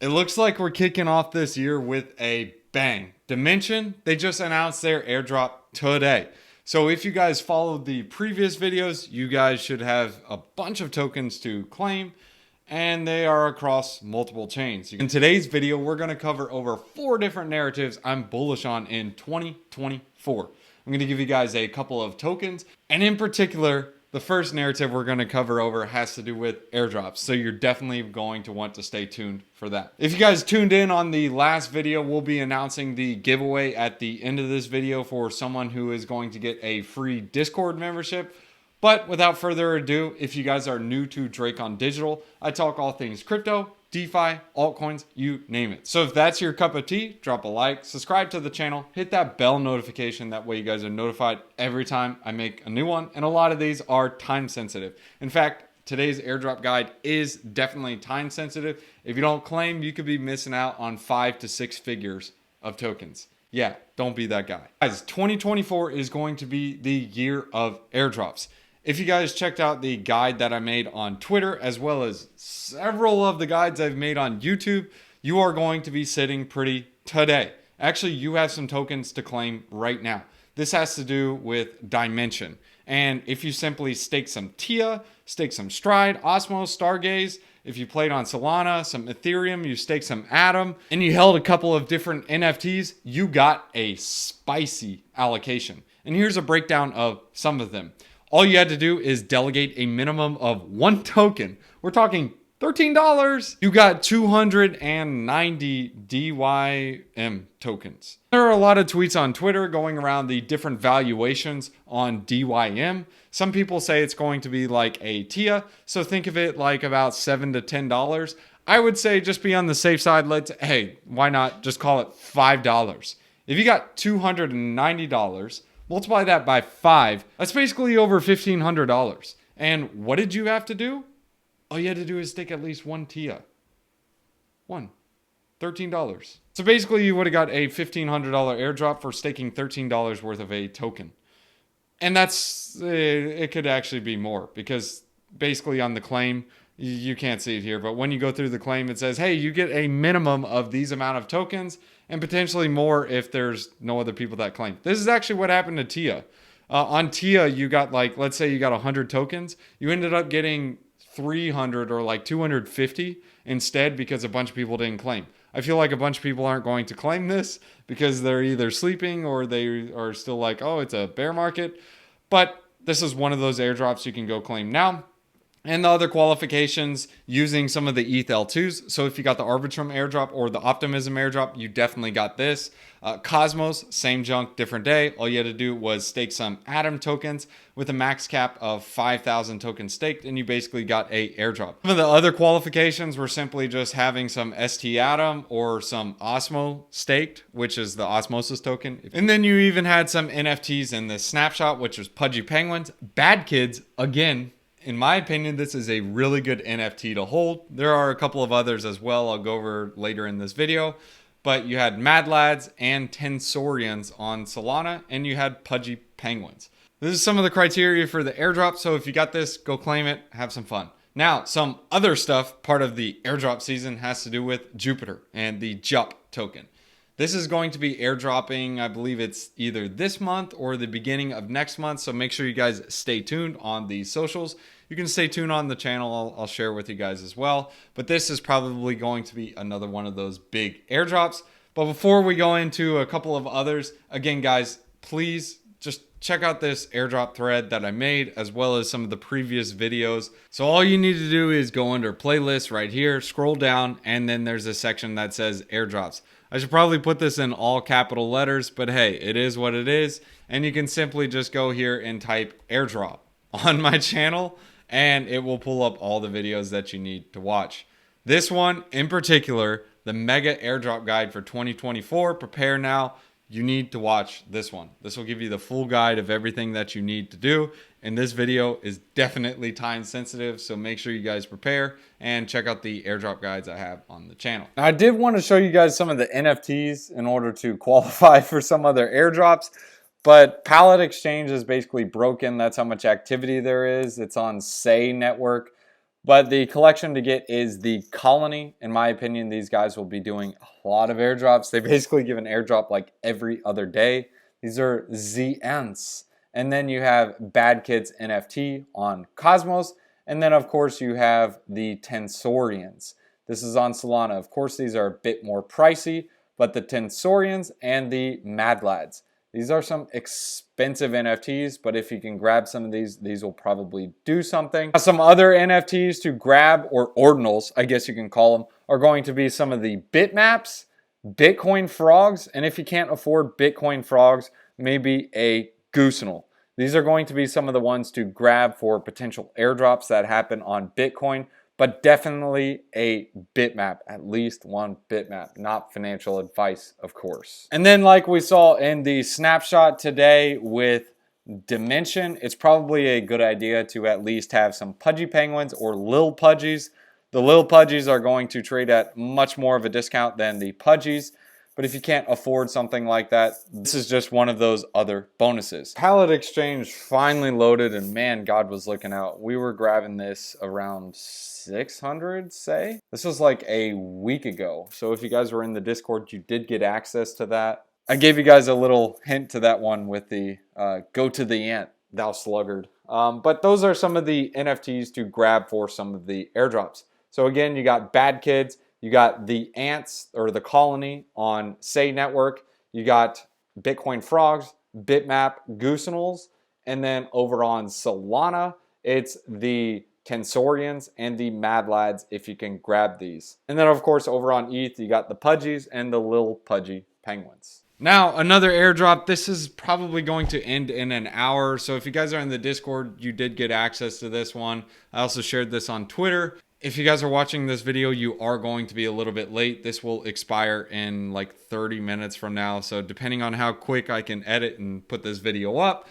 It looks like we're kicking off this year with a bang. Dimension, they just announced their airdrop today. So if you guys followed the previous videos, you guys should have a bunch of tokens to claim, and they are across multiple chains. In today's video, we're going to cover over 4 different narratives I'm bullish on in 2024. I'm going to give you guys a couple of tokens, and in particular, the first narrative we're going to cover over has to do with airdrops. So you're definitely going to want to stay tuned for that. If you guys tuned in on the last video, we'll be announcing the giveaway at the end of this video for someone who is going to get a free Discord membership. But without further ado, if you guys are new to Drake on Digital, I talk all things crypto, DeFi, altcoins, you name it. So if that's your cup of tea, drop a like, subscribe to the channel, hit that bell notification. That way you guys are notified every time I make a new one. And a lot of these are time sensitive. In fact, today's airdrop guide is definitely time sensitive. If you don't claim, you could be missing out on 5 to 6 figures of tokens. Yeah, don't be that guy. Guys, 2024 is going to be the year of airdrops. If you guys checked out the guide that I made on Twitter, as well as several of the guides I've made on YouTube, you are going to be sitting pretty today. Actually, you have some tokens to claim right now. This has to do with Dimension. And if you simply stake some TIA, stake some Stride, Osmos, Stargaze, if you played on Solana, some Ethereum, you staked some Atom, and you held a couple of different NFTs, you got a spicy allocation. And here's a breakdown of some of them. All you had to do is delegate a minimum of 1 token. We're talking $13. You got 290 DYM tokens. There are a lot of tweets on Twitter going around the different valuations on DYM. Some people say it's going to be like a TIA, so think of it like about $7 to $10. I would say just be on the safe side. Hey, why not just call it $5? If you got $290, multiply that by 5. That's basically over $1,500. And what did you have to do? All you had to do is stake at least 1 TIA. $13. So basically you would have got a $1,500 airdrop for staking $13 worth of a token. And it could actually be more, because basically on the claim, you can't see it here, but when you go through the claim, it says, hey, you get a minimum of these amount of tokens and potentially more if there's no other people that claim. This is actually what happened to TIA. On TIA, you got let's say you got 100 tokens. You ended up getting 300 or 250 instead because a bunch of people didn't claim. I feel like a bunch of people aren't going to claim this because they're either sleeping or they are still like, oh, it's a bear market. But this is one of those airdrops you can go claim now. And the other qualifications using some of the ETH L2s. So if you got the Arbitrum airdrop or the Optimism airdrop, you definitely got this. Cosmos, same junk, different day. All you had to do was stake some Atom tokens with a max cap of 5,000 tokens staked, and you basically got a airdrop. Some of the other qualifications were simply just having some ST Atom or some Osmo staked, which is the Osmosis token. And then you even had some NFTs in this snapshot, which was Pudgy Penguins. Bad Kids, again, in my opinion, this is a really good NFT to hold. There are a couple of others as well I'll go over later in this video. But you had Mad Lads and Tensorians on Solana, and you had Pudgy Penguins. This is some of the criteria for the airdrop, so if you got this, go claim it, have some fun. Now, some other stuff, part of the airdrop season, has to do with Jupiter and the JUP token. This is going to be airdropping, I believe it's either this month or the beginning of next month. So make sure you guys stay tuned on the socials. You can stay tuned on the channel. I'll share with you guys as well. But this is probably going to be another one of those big airdrops. But before we go into a couple of others, again, guys, please just check out this airdrop thread that I made, as well as some of the previous videos. So all you need to do is go under playlists right here, scroll down, and then there's a section that says airdrops. I should probably put this in all capital letters, but hey, it is what it is. And you can simply just go here and type airdrop on my channel, and it will pull up all the videos that you need to watch. This one in particular, the mega airdrop guide for 2024, prepare now. You need to watch this one. This will give you the full guide of everything that you need to do. And this video is definitely time sensitive, so make sure you guys prepare and check out the airdrop guides I have on the channel. Now, I did want to show you guys some of the NFTs in order to qualify for some other airdrops, but Pallet Exchange is basically broken. That's how much activity there is. It's on Say network. But the collection to get is the Colony. In my opinion, these guys will be doing a lot of airdrops. They basically give an airdrop like every other day. These are ZNs. And then you have Bad Kids NFT on Cosmos. And then, of course, you have the Tensorians. This is on Solana. Of course, these are a bit more pricey, but the Tensorians and the Mad Lads. These are some expensive NFTs, but if you can grab some of these will probably do something. Some other NFTs to grab, or ordinals, I guess you can call them, are going to be some of the bitmaps, Bitcoin frogs, and if you can't afford Bitcoin frogs, maybe a goosenal. These are going to be some of the ones to grab for potential airdrops that happen on Bitcoin, but definitely a bitmap, at least one bitmap, not financial advice, of course. And then like we saw in the snapshot today with Dimension, it's probably a good idea to at least have some Pudgy Penguins or Lil Pudgies. The Lil Pudgies are going to trade at much more of a discount than the Pudgies. But if you can't afford something like that, this is just one of those other bonuses. Pallet Exchange finally loaded, and man, God was looking out. We were grabbing this around 600, say? This was like a week ago. So if you guys were in the Discord, you did get access to that. I gave you guys a little hint to that one with the go to the ant, thou sluggard. But those are some of the NFTs to grab for some of the airdrops. So again, you got Bad Kids. You got the ants or the colony on Say Network. You got Bitcoin frogs, bitmap goosenals, and then over on Solana, it's the Tensorians and the Mad Lads if you can grab these. And then of course over on ETH, you got the Pudgies and the Lil Pudgy Penguins. Now, another airdrop. This is probably going to end in an hour. So if you guys are in the Discord, you did get access to this one. I also shared this on Twitter. If you guys are watching this video, you are going to be a little bit late. This will expire in like 30 minutes from now. So depending on how quick I can edit and put this video up,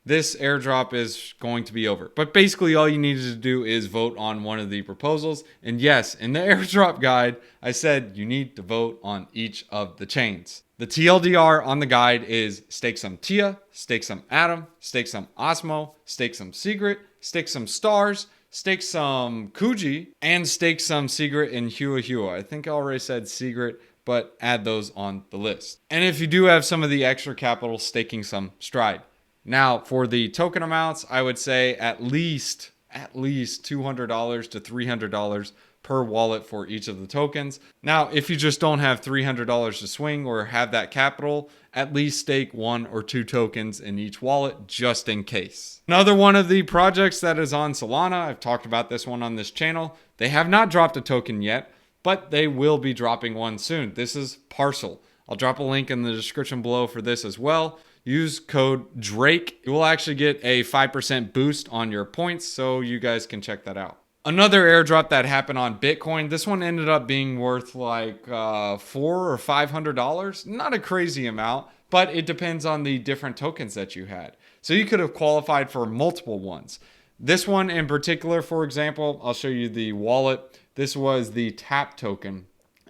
this airdrop is going to be over. But basically all you needed to do is vote on one of the proposals. And yes, in the airdrop guide, I said you need to vote on each of the chains. The TLDR on the guide is stake some TIA, stake some Atom, stake some Osmo, stake some Secret, stake some Stars, stake some Kuji, and stake some Secret and Hua Hua. I think I already said Secret, but add those on the list. And if you do have some of the extra capital, staking some Stride. Now, for the token amounts, I would say at least $200 to $300 per wallet for each of the tokens. Now, if you just don't have $300 to swing or have that capital, at least stake 1 or 2 tokens in each wallet just in case. Another one of the projects that is on Solana, I've talked about this one on this channel. They have not dropped a token yet, but they will be dropping one soon. This is Parcel. I'll drop a link in the description below for this as well. Use code DRAKE. You will actually get a 5% boost on your points, so you guys can check that out. Another airdrop that happened on Bitcoin, this one ended up being worth like $400 or $500. Not a crazy amount, but it depends on the different tokens that you had. So you could have qualified for multiple ones. This one in particular, for example, I'll show you the wallet. This was the TAP token.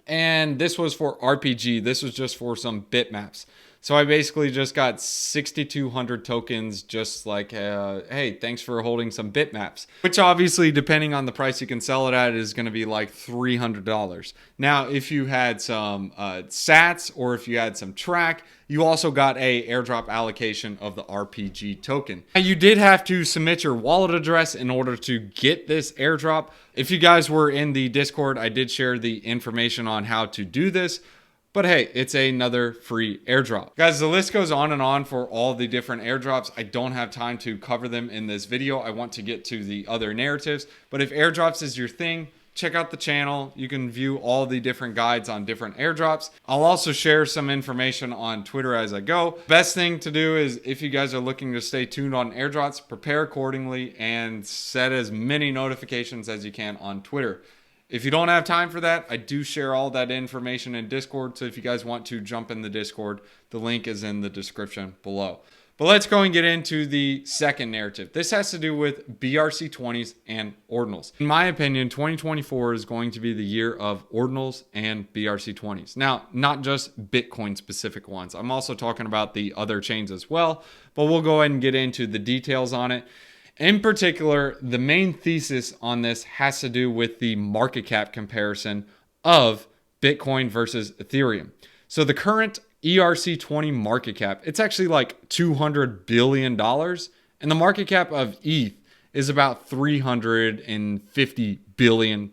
And this was for RPG. This was just for some bitmaps. So I basically just got 6,200 tokens just like, hey, thanks for holding some bitmaps. Which obviously, depending on the price you can sell it at, is going to be like $300. Now, if you had some sats or if you had some track, you also got a airdrop allocation of the RPG token. Now, you did have to submit your wallet address in order to get this airdrop. If you guys were in the Discord, I did share the information on how to do this. But hey, it's another free airdrop. Guys, the list goes on and on for all the different airdrops. I don't have time to cover them in this video. I want to get to the other narratives. But if airdrops is your thing, check out the channel. You can view all the different guides on different airdrops. I'll also share some information on Twitter as I go. Best thing to do is if you guys are looking to stay tuned on airdrops, prepare accordingly and set as many notifications as you can on Twitter. If you don't have time for that, I do share all that information in Discord. So if you guys want to jump in the Discord, the link is in the description below. But let's go and get into the second narrative. This has to do with BRC20s and ordinals. In my opinion, 2024 is going to be the year of ordinals and BRC20s. Now, not just Bitcoin specific ones. I'm also talking about the other chains as well, but we'll go ahead and get into the details on it. In particular, the main thesis on this has to do with the market cap comparison of Bitcoin versus Ethereum. So the current ERC20 market cap, it's actually like $200 billion. And the market cap of ETH is about $350 billion.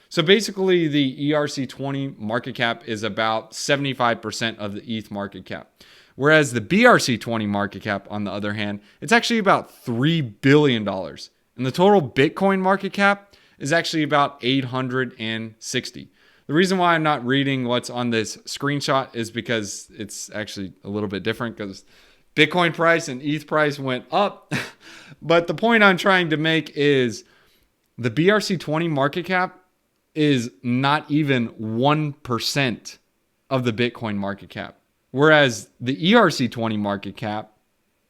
So basically, the ERC20 market cap is about 75% of the ETH market cap. Whereas the BRC20 market cap, on the other hand, it's actually about $3 billion. And the total Bitcoin market cap is actually about 860. The reason why I'm not reading what's on this screenshot is because it's actually a little bit different because Bitcoin price and ETH price went up. But the point I'm trying to make is the BRC20 market cap is not even 1% of the Bitcoin market cap. Whereas the ERC20 market cap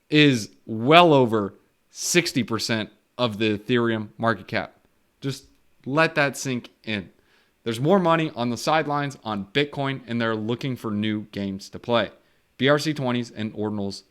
is well over 60% of the Ethereum market cap. Just let that sink in. There's more money on the sidelines on Bitcoin, and they're looking for new games to play. BRC20s and Ordinals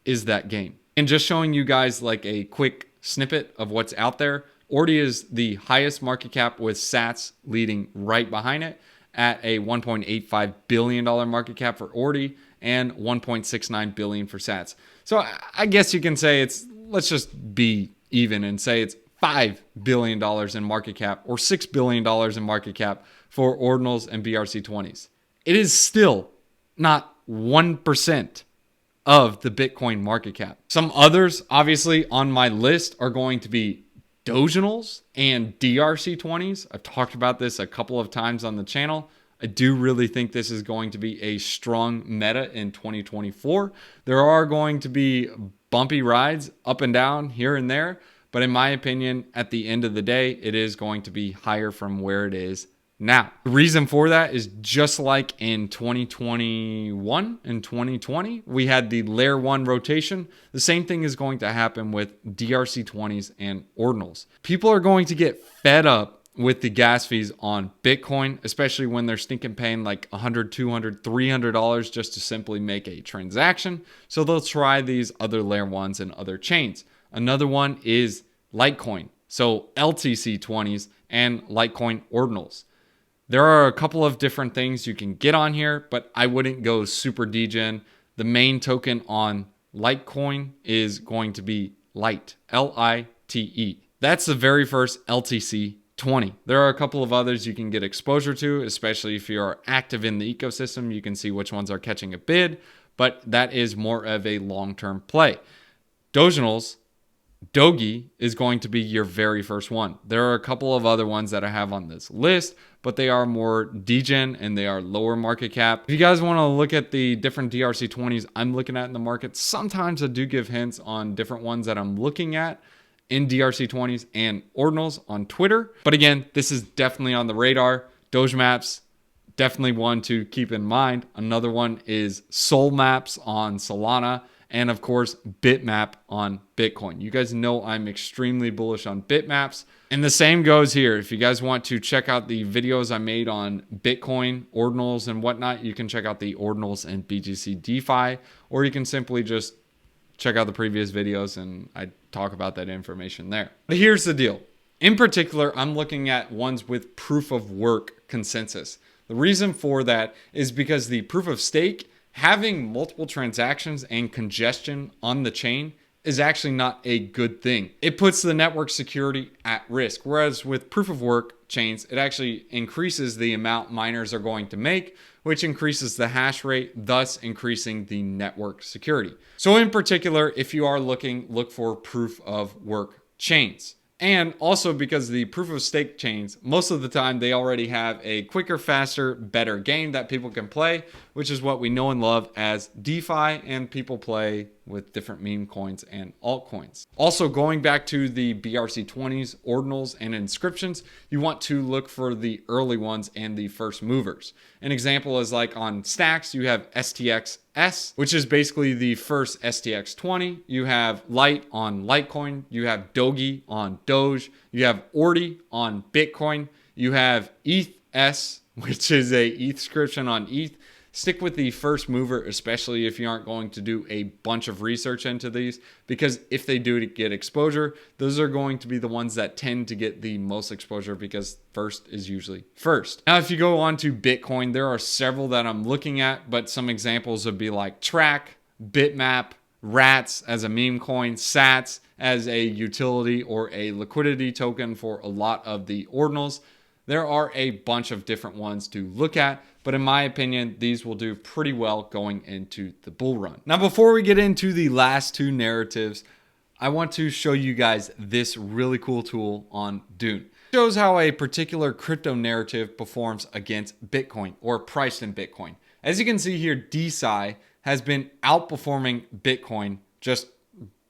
is that game. And just showing you guys like a quick snippet of what's out there. Ordi is the highest market cap with Sats leading right behind it at a $1.85 billion market cap for Ordi and $1.69 billion for Sats. So I guess you can say let's just be even and say it's $5 billion in market cap or $6 billion in market cap for Ordinals and BRC20s. It is still not 1% of the Bitcoin market cap. Some others, obviously, on my list are going to be Doginals and DRC20s. I've talked about this a couple of times on the channel. I do really think this is going to be a strong meta in 2024. There are going to be bumpy rides up and down here and there, but in my opinion, at the end of the day, it is going to be higher from where it is now. The reason for that is just like in 2021 and 2020, we had the layer 1 rotation. The same thing is going to happen with DRC20s and Ordinals. People are going to get fed up with the gas fees on Bitcoin, especially when they're stinking paying like $100, $200, $300 just to simply make a transaction. So they'll try these other layer 1s and other chains. Another one is Litecoin. So LTC20s and Litecoin Ordinals. There are a couple of different things you can get on here, but I wouldn't go super degen. The main token on Litecoin is going to be Lite, L-I-T-E. That's the very first LTC20. There are a couple of others you can get exposure to, especially if you are active in the ecosystem. You can see which ones are catching a bid, but that is more of a long-term play. Doginals, Dogi is going to be your very first one. There are a couple of other ones that I have on this list, but they are more degen and they are lower market cap. If you guys want to look at the different DRC20s I'm looking at in the market, sometimes I do give hints on different ones that I'm looking at in DRC20s and Ordinals on Twitter. But again, this is definitely on the radar. Doge Maps, definitely one to keep in mind. Another one is Sol Maps on Solana. And of course, Bitmap on Bitcoin. You guys know I'm extremely bullish on Bitmaps. And the same goes here. If you guys want to check out the videos I made on Bitcoin, Ordinals, and whatnot, you can check out the Ordinals and BGC DeFi, or you can simply just check out the previous videos and I talk about that information there. But here's the deal. In particular, I'm looking at ones with proof of work consensus. The reason for that is because the proof of stake, having multiple transactions and congestion on the chain is actually not a good thing. It puts the network security at risk. Whereas with proof of work chains, it actually increases the amount miners are going to make, which increases the hash rate, thus increasing the network security. So in particular, if you are looking, look for proof of work chains. And also because the proof of stake chains, most of the time they already have a quicker, faster, better game that people can play, which is what we know and love as DeFi, and people play with different meme coins and altcoins. Also, going back to the BRC20s, Ordinals, and inscriptions, you want to look for the early ones and the first movers. An example is like on Stacks, you have STXS, which is basically the first STX20. You have Lite on Litecoin. You have Dogi on Doge. You have Ordi on Bitcoin. You have ETH-S, which is a ETH inscription on ETH. stick with the first mover, especially if you aren't going to do a bunch of research into these, because if they do get exposure, those are going to be the ones that tend to get the most exposure because first is usually first. Now, if you go on to Bitcoin, there are several that I'm looking at, but some examples would be like Track, Bitmap, Rats as a meme coin, Sats as a utility or a liquidity token for a lot of the ordinals. There are a bunch of different ones to look at, but in my opinion, these will do pretty well going into the bull run. Now, before we get into the last two narratives, I want to show you guys this really cool tool on Dune. It shows how a particular crypto narrative performs against Bitcoin or priced in Bitcoin. As you can see here, DeSci has been outperforming Bitcoin just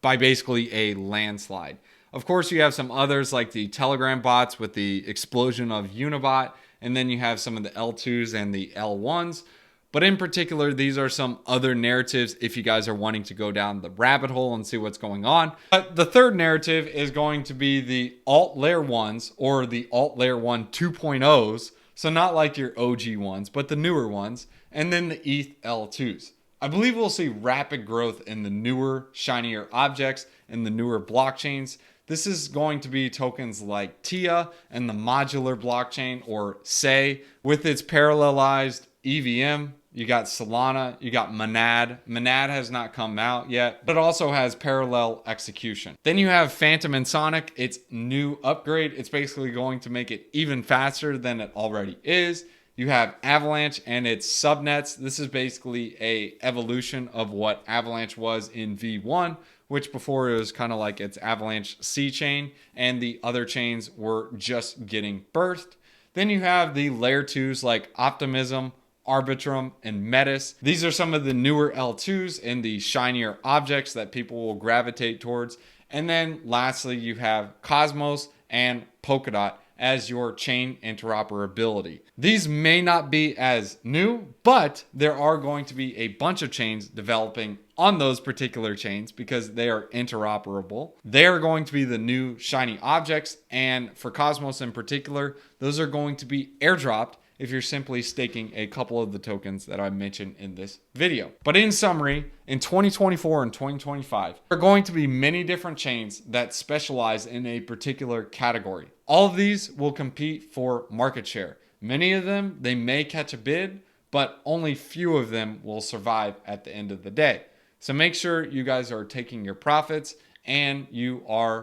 by basically a landslide. Of course, you have some others like the Telegram bots with the explosion of Unibot, and then you have some of the L2s and the L1s. But in particular, these are some other narratives if you guys are wanting to go down the rabbit hole and see what's going on. But the third narrative is going to be the alt layer 1s or the alt layer 1 2.0s. So not like your OG ones, but the newer ones. And then the ETH L2s. I believe we'll see rapid growth in the newer, shinier objects and the newer blockchains. This is going to be tokens like TIA and the modular blockchain, or SEI, with its parallelized EVM. You got Solana, you got Monad. Monad has not come out yet, but also has parallel execution. Then you have Phantom and Sonic, its new upgrade. It's basically going to make it even faster than it already is. You have Avalanche and its subnets. This is basically a evolution of what Avalanche was in V1, which before it was kind of like its Avalanche C chain, and the other chains were just getting birthed. Then you have the layer 2s like Optimism, Arbitrum, and Metis. These are some of the newer L2s and the shinier objects that people will gravitate towards. And then lastly, you have Cosmos and Polkadot as your chain interoperability. These may not be as new, but there are going to be a bunch of chains developing on those particular chains because they are interoperable. They are going to be the new shiny objects, and for Cosmos in particular, those are going to be airdropped if you're simply staking a couple of the tokens that I mentioned in this video. But in summary, in 2024 and 2025, there are going to be many different chains that specialize in a particular category. All of these will compete for market share. Many of them, they may catch a bid, but only few of them will survive at the end of the day. So make sure you guys are taking your profits, and we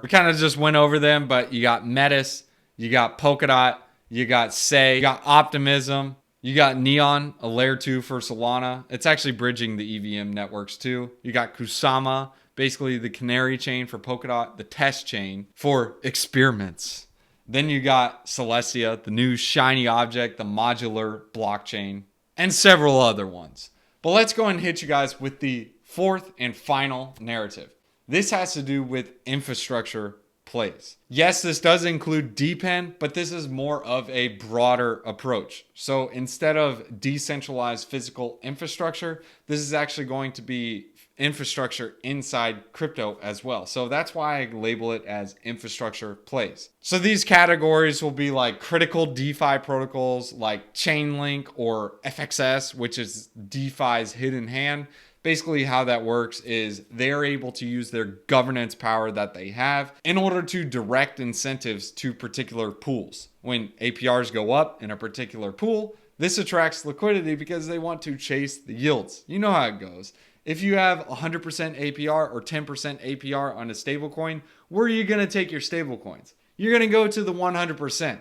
kind of just went over them, but you got Metis, you got Polkadot, you got SEI, you got Optimism, you got Neon, a layer 2 for Solana. It's actually bridging the EVM networks too. You got Kusama, basically the canary chain for Polkadot, the test chain for experiments. Then you got Celestia, the new shiny object, the modular blockchain, and several other ones. But let's go and hit you guys with the fourth and final narrative. This has to do with infrastructure plays. Yes, this does include DePIN, but this is more of a broader approach. So instead of decentralized physical infrastructure, this is actually going to be infrastructure inside crypto as well. So that's why I label it as infrastructure plays. So these categories will be like critical DeFi protocols like Chainlink or FXS, which is DeFi's hidden hand. Basically, how that works is they're able to use their governance power that they have in order to direct incentives to particular pools. When APRs go up in a particular pool, this attracts liquidity because they want to chase the yields. You know how it goes. If you have 100% APR or 10% APR on a stablecoin, where are you going to take your stablecoins? You're going to go to the 100%.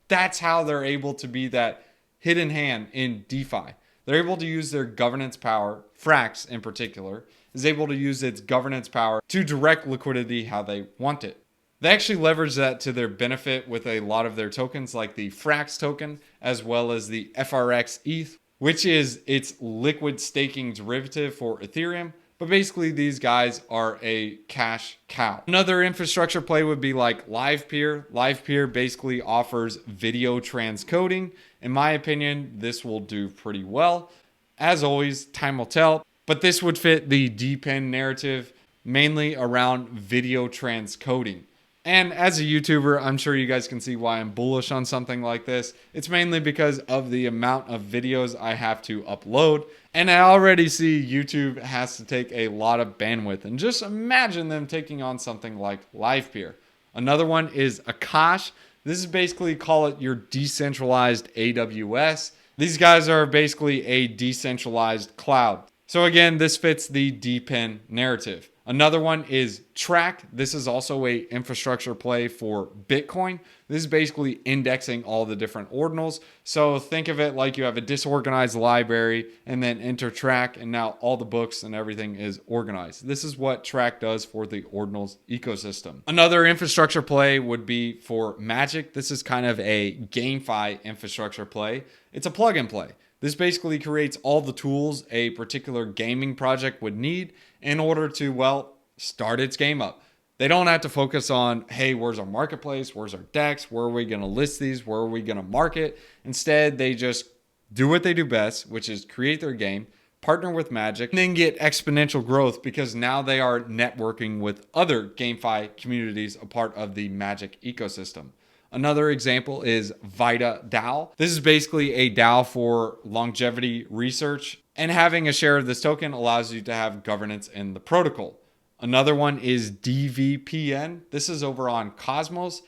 That's how they're able to be that hidden hand in DeFi. They're able to use their governance power, Frax in particular, is able to use its governance power to direct liquidity how they want it. They actually leverage that to their benefit with a lot of their tokens like the Frax token, as well as the FRX ETH, which is its liquid staking derivative for Ethereum. But basically, these guys are a cash cow. Another infrastructure play would be like LivePeer. LivePeer basically offers video transcoding. In my opinion, this will do pretty well. As always, time will tell. But this would fit the DePIN narrative mainly around video transcoding. And as a YouTuber, I'm sure you guys can see why I'm bullish on something like this. It's mainly because of the amount of videos I have to upload. And I already see YouTube has to take a lot of bandwidth. And just imagine them taking on something like LivePeer. Another one is Akash. This is basically, call it your decentralized AWS. These guys are basically a decentralized cloud. So again, this fits the DePIN narrative. Another one is Track. This is also a infrastructure play for Bitcoin. This is basically indexing all the different ordinals. So think of it like you have a disorganized library and then enter Track, and now all the books and everything is organized. This is what Track does for the ordinals ecosystem. Another infrastructure play would be for Magic. This is kind of a GameFi infrastructure play. It's a plug and play. This basically creates all the tools a particular gaming project would need in order to, well, start its game up. They don't have to focus on, hey, where's our marketplace? Where's our decks? Where are we going to list these? Where are we going to market? Instead, they just do what they do best, which is create their game, partner with Magic, and then get exponential growth because now they are networking with other GameFi communities, a part of the Magic ecosystem. Another example is Vita DAO. This is basically a DAO for longevity research, and having a share of this token allows you to have governance in the protocol. Another one is DVPN. This is over on Cosmos.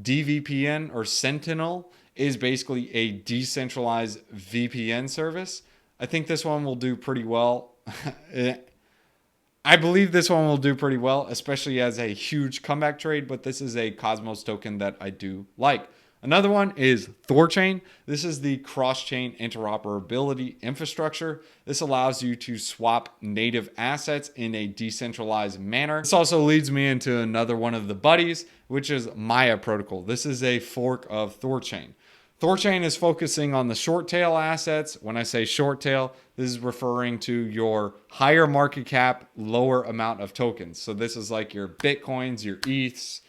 DVPN or Sentinel is basically a decentralized VPN service. I think this one will do pretty well. I believe this one will do pretty well, especially as a huge comeback trade, but this is a Cosmos token that I do like. Another one is Thorchain. This is the cross-chain interoperability infrastructure. This allows you to swap native assets in a decentralized manner. This also leads me into another one of the buddies, which is Maya Protocol. This is a fork of Thorchain. Thorchain is focusing on the short tail assets. When I say short tail, this is referring to your higher market cap, lower amount of tokens. So this is like your Bitcoins, your ETHs,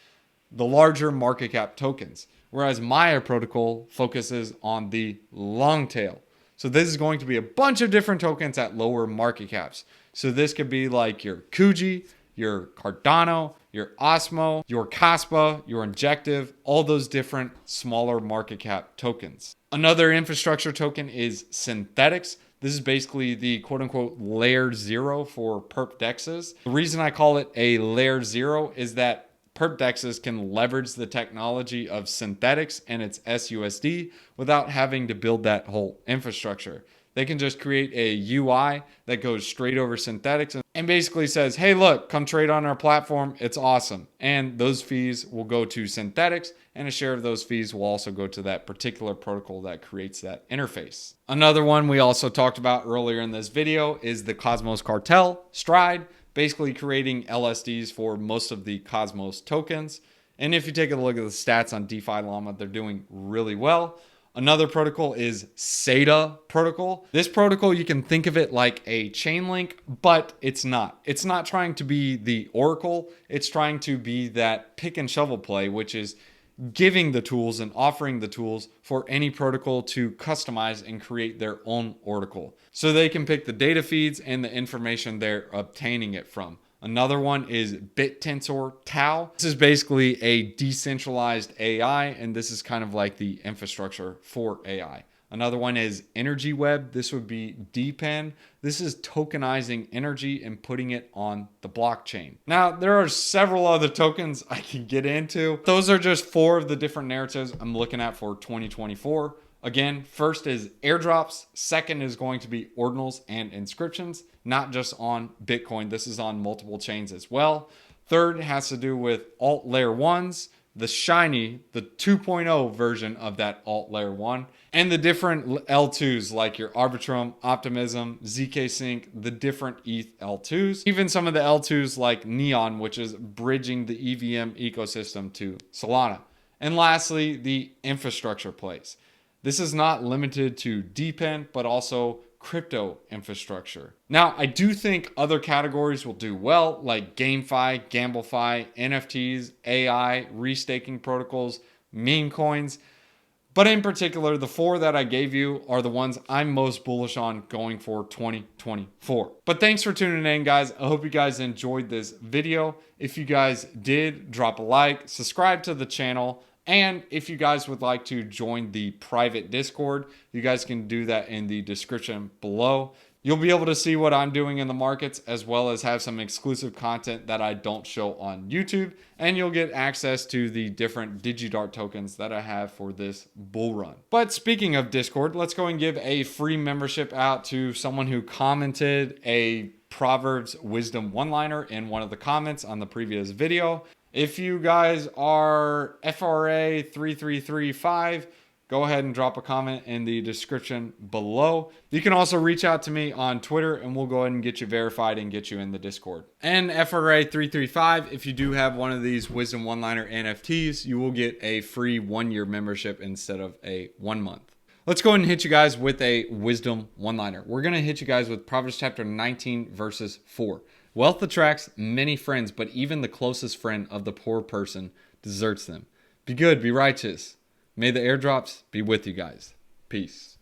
the larger market cap tokens. Whereas Maya Protocol focuses on the long tail. So this is going to be a bunch of different tokens at lower market caps. So this could be like your Kuji, your Cardano, your Osmo, your Caspa, your Injective, all those different smaller market cap tokens. Another infrastructure token is Synthetics. This is basically the quote unquote layer 0 for perp dexes. The reason I call it a layer 0 is that perp dexes can leverage the technology of Synthetics and its SUSD without having to build that whole infrastructure. They can just create a UI that goes straight over Synthetics and basically says, hey, look, come trade on our platform. It's awesome. And those fees will go to Synthetics, and a share of those fees will also go to that particular protocol that creates that interface. Another one we also talked about earlier in this video is the Cosmos Cartel, Stride, basically creating LSDs for most of the Cosmos tokens. And if you take a look at the stats on DeFi Llama, they're doing really well. Another protocol is SATA protocol. This protocol, you can think of it like a chain link, but it's not. It's not trying to be the Oracle. It's trying to be that pick and shovel play, which is giving the tools and offering the tools for any protocol to customize and create their own Oracle. So they can pick the data feeds and the information they're obtaining it from. Another one is BitTensor Tau. This is basically a decentralized AI, and this is kind of like the infrastructure for AI. Another one is Energy Web. This would be DePIN. This is tokenizing energy and putting it on the blockchain. Now, there are several other tokens I can get into. Those are just 4 of the different narratives I'm looking at for 2024. Again, first is airdrops. Second is going to be ordinals and inscriptions, not just on Bitcoin. This is on multiple chains as well. Third has to do with alt layer 1s, the shiny, the 2.0 version of that alt layer 1, and the different L2s like your Arbitrum, Optimism, ZK Sync, the different ETH L2s, even some of the L2s like Neon, which is bridging the EVM ecosystem to Solana. And lastly, the infrastructure plays. This is not limited to DePIN, but also crypto infrastructure. Now, I do think other categories will do well, like GameFi, GambleFi, NFTs, AI, restaking protocols, meme coins. But in particular, the 4 that I gave you are the ones I'm most bullish on going for 2024. But thanks for tuning in, guys. I hope you guys enjoyed this video. If you guys did, drop a like, subscribe to the channel. And if you guys would like to join the private Discord, you guys can do that in the description below. You'll be able to see what I'm doing in the markets, as well as have some exclusive content that I don't show on YouTube. And you'll get access to the different DigiDart tokens that I have for this bull run. But speaking of Discord, let's go and give a free membership out to someone who commented a Proverbs wisdom one-liner in one of the comments on the previous video. If you guys are FRA 3335, go ahead and drop a comment in the description below. You can also reach out to me on Twitter and we'll go ahead and get you verified and get you in the Discord. And FRA 335, if you do have one of these Wisdom One-Liner NFTs, you will get a free 1-year membership instead of a 1 month. Let's go ahead and hit you guys with a Wisdom One-Liner. We're going to hit you guys with Proverbs chapter 19, verses 4. Wealth attracts many friends, but even the closest friend of the poor person deserts them. Be good, be righteous. May the airdrops be with you guys. Peace.